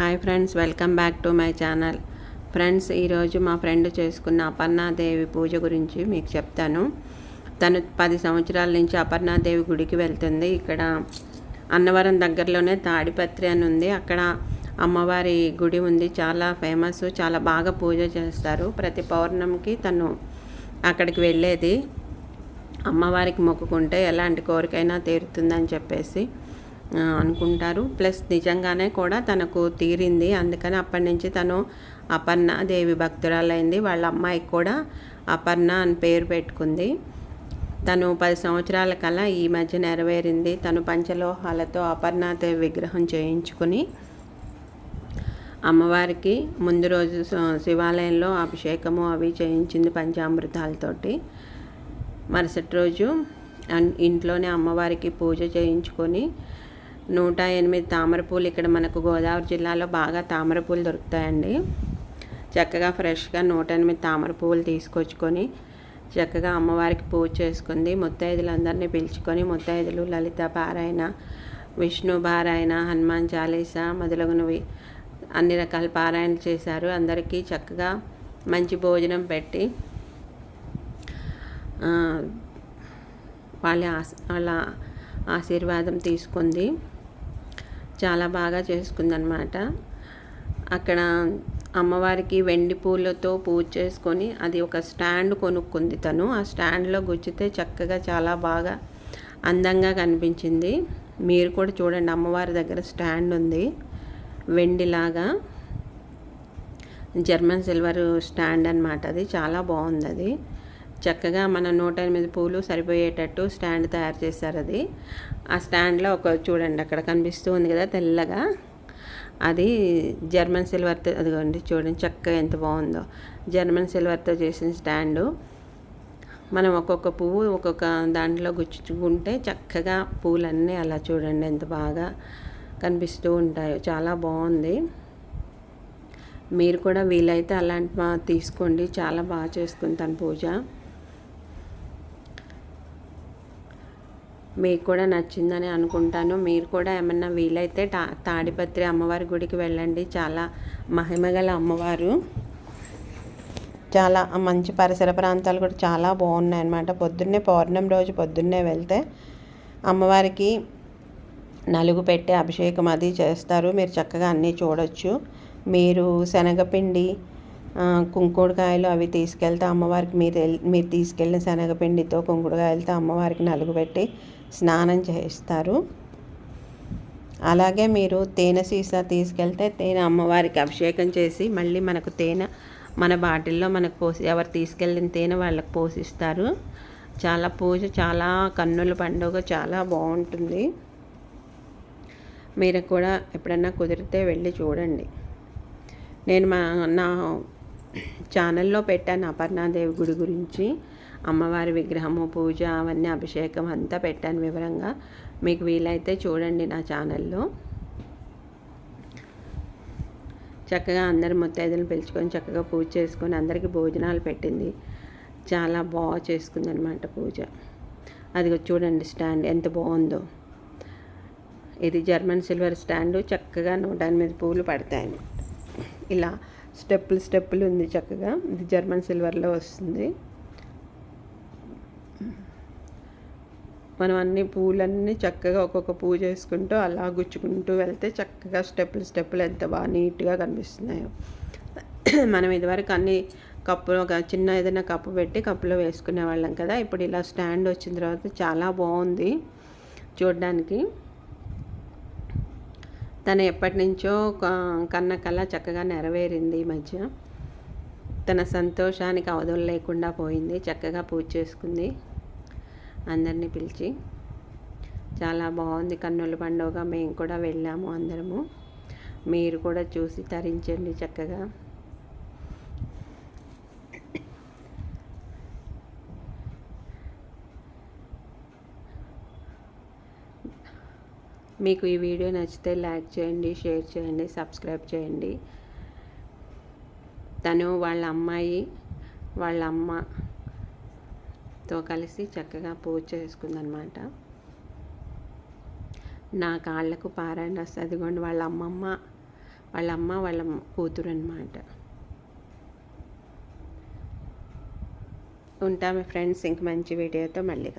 Hi friends, welcome back to my channel. Friends, ఈరోజు మా friend చేసుకున్న అపర్ణాదేవి పూజ గురించి మీకు చెప్తాను. తను 10 సంవత్సరాల నుంచి అపర్ణాదేవి గుడికి వెళ్తుంది. ఇక్కడ అన్నవరం దగ్గరలోనే తాడిపత్రి అని ఉంది. అక్కడ అమ్మవారి గుడి ఉంది, చాలా ఫేమస్, చాలా బాగా పూజ చేస్తారు. ప్రతి పౌర్ణమికి తను అక్కడికి వెళ్ళేది. అమ్మవారికి మొక్కుకుంటే ఎలాంటి కోరికైనా తీరుతుందని చెప్పేసి అనుకుంటారు. ప్లస్ నిజంగానే కూడా తనకు తీరింది. అందుకని అప్పటి నుంచి తను అపర్ణ దేవి భక్తురాలైంది. వాళ్ళ అమ్మాయికి కూడా అపర్ణ అని పేరు పెట్టుకుంది. తను 10 సంవత్సరాల కల్లా ఈ మధ్య నెరవేరింది. తను పంచలోహాలతో అపర్ణాదేవి విగ్రహం చేయించుకుని అమ్మవారికి ముందు రోజు శివాలయంలో అభిషేకము అవి చేయించింది పంచామృతాలతోటి. మరుసటి రోజు ఇంట్లోనే అమ్మవారికి పూజ చేయించుకొని 108 తామర పూలు, ఇక్కడ మనకు గోదావరి జిల్లాలో బాగా తామర పూలు దొరుకుతాయండి. చక్కగా ఫ్రెష్గా 108 తామర పువ్వులు తీసుకొచ్చుకొని చక్కగా అమ్మవారికి పూజ చేసుకుంది. ముత్తైదులందరినీ పిలుచుకొని ముత్తైదులు లలిత పారాయణ, విష్ణు పారాయణ, హనుమాన్ చాలీసా మొదలగునవి అన్ని రకాల పారాయణలు చేశారు. అందరికీ చక్కగా మంచి భోజనం పెట్టి వాళ్ళ ఆశీర్వాదం తీసుకుంది. చాలా బాగా చేసుకుందనమాట. అక్కడ అమ్మవారికి వెండి పూలతో పూజ చేసుకొని అది ఒక స్టాండ్ కొనుక్కుంది తను. ఆ స్టాండ్లో గుచ్చితే చక్కగా చాలా బాగా అందంగా కనిపించింది. మీరు కూడా చూడండి, అమ్మవారి దగ్గర స్టాండ్ ఉంది వెండిలాగా, జర్మన్ సిల్వర్ స్టాండ్ అనమాట. అది చాలా బాగుంది. అది చక్కగా మన 108 పూలు సరిపోయేటట్టు స్టాండ్ తయారు చేశారు. అది ఆ స్టాండ్లో ఒక చూడండి, అక్కడ కనిపిస్తూ ఉంది కదా తెల్లగా, అది జర్మన్ సిల్వర్తో, అదిగోండి చూడండి చక్కగా ఎంత బాగుందో, జర్మన్ సిల్వర్తో చేసిన స్టాండు. మనం ఒక్కొక్క పువ్వు ఒక్కొక్క దాంట్లో గుచ్చుకుంటే చక్కగా పూలన్నీ అలా చూడండి ఎంత బాగా కనిపిస్తూ ఉంటాయో, చాలా బాగుంది. మీరు కూడా వీలైతే అలాంటి తీసుకోండి, చాలా బాగా చేసుకుంటాను పూజ. మీకు కూడా నచ్చిందని అనుకుంటాను. మీరు కూడా ఏమన్నా వీలైతే తాడిపత్రి అమ్మవారి గుడికి వెళ్ళండి. చాలా మహిమగల అమ్మవారు. చాలా మంచి పరిసర ప్రాంతాలు కూడా చాలా బాగున్నాయి అన్నమాట. పొద్దున్నే పౌర్ణమి రోజు పొద్దున్నే వెళ్తే అమ్మవారికి నలుగు పెట్టి అభిషేకం అది చేస్తారు. మీరు చక్కగా అన్నీ చూడొచ్చు. మీరు శనగపిండి, కుంకుడుకాయలు అవి తీసుకెళ్తే అమ్మవారికి మీరు తీసుకెళ్ళిన శనగపిండితో కుంకుడుకాయలతో అమ్మవారికి నలుగు పెట్టి స్నానం చేస్తారు. అలాగే మీరు తేనె సీసా తీసుకెళ్తే తేనె అమ్మవారికి అభిషేకం చేసి మళ్ళీ మనకు తేనె మన బాటిల్లో మనకు పోసి, ఎవరు తీసుకెళ్ళిన తేనె వాళ్ళకి పోసిస్తారు. చాలా పూజ, చాలా కన్నుల పండుగ, చాలా బాగుంటుంది. మీరు కూడా ఎప్పుడన్నా కుదిరితే వెళ్ళి చూడండి. నేను నా ఛానల్లో పెట్టాను అపర్ణాదేవి గుడి గురించి, అమ్మవారి విగ్రహము, పూజ, అవన్నీ అభిషేకం అంతా పెట్టాను వివరంగా. మీకు వీలైతే చూడండి నా ఛానల్లో. చక్కగా అందరు ముత్తైదులను పిలుచుకొని చక్కగా పూజ చేసుకొని అందరికీ భోజనాలు పెట్టింది. చాలా బాగా చేసుకుంది అనమాట పూజ. అది చూడండి స్టాండ్ ఎంత బాగుందో. ఇది జర్మన్ సిల్వర్ స్టాండు. చక్కగా 108 పూలు పడతాయి. ఇలా స్టెప్పులు ఉంది చక్కగా. ఇది జర్మన్ సిల్వర్లో వస్తుంది. మనం అన్ని పూలన్నీ చక్కగా ఒక్కొక్క పూజ చేసుకుంటూ అలా గుచ్చుకుంటూ వెళ్తే చక్కగా స్టెప్పులు ఎంత బాగా నీట్గా కనిపిస్తున్నాయో. మనం ఇదివరకు అన్ని కప్పులో ఒక చిన్న ఏదైనా కప్పు పెట్టి కప్పులో వేసుకునే వాళ్ళం కదా. ఇప్పుడు ఇలా స్టాండ్ వచ్చిన తర్వాత చాలా బాగుంది చూడడానికి. తను ఎప్పటి నుంచో కన్న కళ చక్కగా నెరవేరింది ఈ మధ్య. తన సంతోషానికి అవధులు లేకుండా పోయింది. చక్కగా పూజ చేసుకుంది అందరినీ పిలిచి. చాలా బాగుంది కన్నుల పండుగ. మేము కూడా వెళ్ళాము అందరము. మీరు కూడా చూసి తరించండి చక్కగా. మీకు ఈ వీడియో నచ్చితే లైక్ చేయండి, షేర్ చేయండి, సబ్స్క్రైబ్ చేయండి. తను వాళ్ళ అమ్మాయి వాళ్ళ అమ్మతో కలిసి చక్కగా పూజ చేసుకుందనమాట. నా కాళ్ళకు పారాయణ వస్తుంది. అదిగోండి వాళ్ళ అమ్మమ్మ వాళ్ళ అమ్మ వాళ్ళ కూతురు అనమాట. ఉంటాము ఫ్రెండ్స్, ఇంక మంచి వీడియోతో మళ్ళీ